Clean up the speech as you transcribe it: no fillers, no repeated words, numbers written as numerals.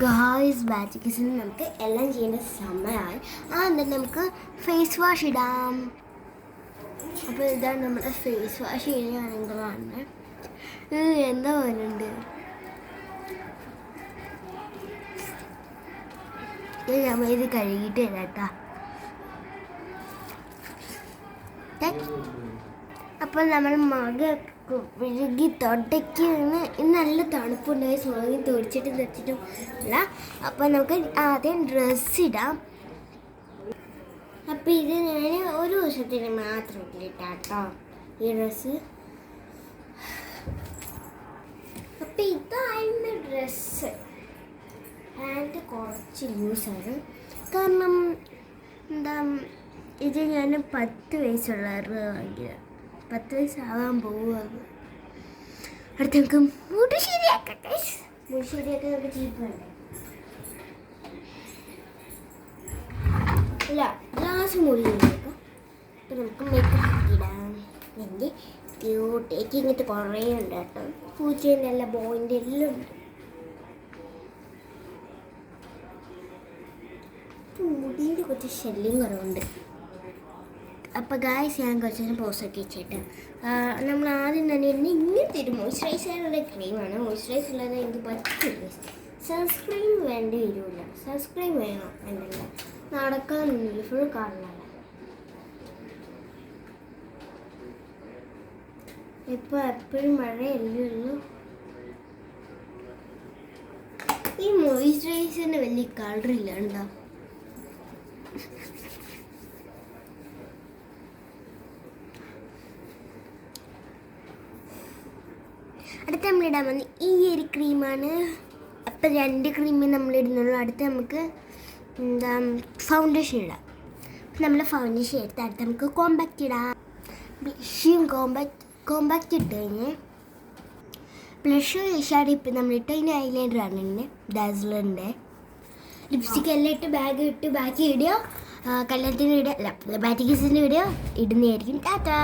Guys ബാറ്റിക്കിസിൽ നമുക്ക് എല്ലാം ചെയ്യേണ്ട സമയമായി. എന്നിട്ട് നമുക്ക് ഫേസ് വാഷ് ഇടാം. അപ്പോൾ ഇതാണ് നമ്മുടെ ഫേസ് വാഷ് ചെയ്യുകയാണെങ്കിലാണ് എന്താ പറയുന്നുണ്ട്. നമ്മൾ ഇത് കഴുകിയിട്ട് തരാം കേട്ടോ. അപ്പോൾ നമ്മൾ മക വിഴുകി തൊട്ടയ്ക്ക് നല്ല തണുപ്പുണ്ടായി സ്വാങ്ങി തുടിച്ചിട്ടും അല്ല. അപ്പോൾ നമുക്ക് ആദ്യം ഡ്രസ്സ് ഇടാം. അപ്പോൾ ഇത് ഞാൻ ഒരു ദിവസത്തിന് മാത്രം ഇട്ടാട്ടോ ഈ ഡ്രസ്സ്. അപ്പോൾ ഇതായിരുന്നു ഡ്രസ്സ്. പാൻറ്റ് കുറച്ച് ലൂസാണ്, കാരണം എന്താ ഇത് ഞാൻ 10 വയസ്സുള്ളവരുടെ വാങ്ങിയത്. 10 വയസ്സാവാൻ പോവുകയാണ്. അടുത്ത് നമുക്ക് മുടി ശരിയാക്കട്ടെ. മുടി ശരിയാക്കാൻ നമുക്ക് ചീപ്പ് വേണ്ടേ? ഇല്ല, ഗ്ലാസ് മുടി ശരിയാക്കാം. അപ്പം നമുക്ക് മേക്കപ്പ് ഇടാം. എൻ്റെ ക്യൂട്ടേക്ക് ഇങ്ങനത്തെ കുറേ ഉണ്ട് കേട്ടോ. പൂച്ചേൻ്റെ അല്ല, ബോയിൻ്റെ എല്ലാം ഉണ്ട്. മുടിയുടെ കുറച്ച് ശല്യം കുറവുണ്ട്. അപ്പോൾ ഗായ്സ് ഞാൻ കുറച്ച് നേരം പോസ്റ്റൊക്കെ വെച്ചിട്ട് നമ്മൾ ആദ്യം തന്നെ ഇങ്ങനത്തെ ഒരു മോയ്സ്ചറൈസറുടെ ക്രീമാണ്. മോയ്സ്ചറൈസർ ഇല്ലാതെ എനിക്ക് പറ്റില്ല. സൺസ്ക്രീൻ വേണ്ടി വരില്ല. സൺസ്ക്രീൻ വേണം, വേണ്ടല്ല നടക്കാനൊന്നുമില്ല, ഫുൾ കാണാനല്ല. ഇപ്പോൾ എപ്പോഴും മഴയല്ലേ ഉള്ളൂ. ഈ മോയ്സ്ചറൈസറിന് വലിയ കളറില്ല ഉണ്ടോ? അടുത്ത നമ്മളിടാൻ വന്ന് ഈ ഒരു ക്രീമാണ്. അപ്പം 2 ക്രീമേ നമ്മളിടുന്നുള്ളൂ. അടുത്ത് നമുക്ക് എന്താ ഫൗണ്ടേഷൻ ഇടാം. അപ്പം നമ്മൾ ഫൗണ്ടേഷൻ എടുത്ത് അടുത്ത് നമുക്ക് കോമ്പാക്റ്റ് ഇടാം. ബ്ലഷും കോമ്പാക്റ്റ് ഇട്ട് കഴിഞ്ഞ് ബ്ലഷ് ഷാഡ് ഇപ്പം നമ്മളിട്ട് അതിന് ഐലൈനറാണ് ഇന്നെ ഡാസ്ലറിൻ്റെ. ലിപ്സ്റ്റിക് എല്ലാം ഇട്ട് ബാക്കി വീഡിയോ കല്യാണത്തിൻ്റെ വീഡിയോ അല്ല ബാറ്റിക്കിസിൻ്റെ വീഡിയോ ഇടുന്നതായിരിക്കും. ടാറ്റാ.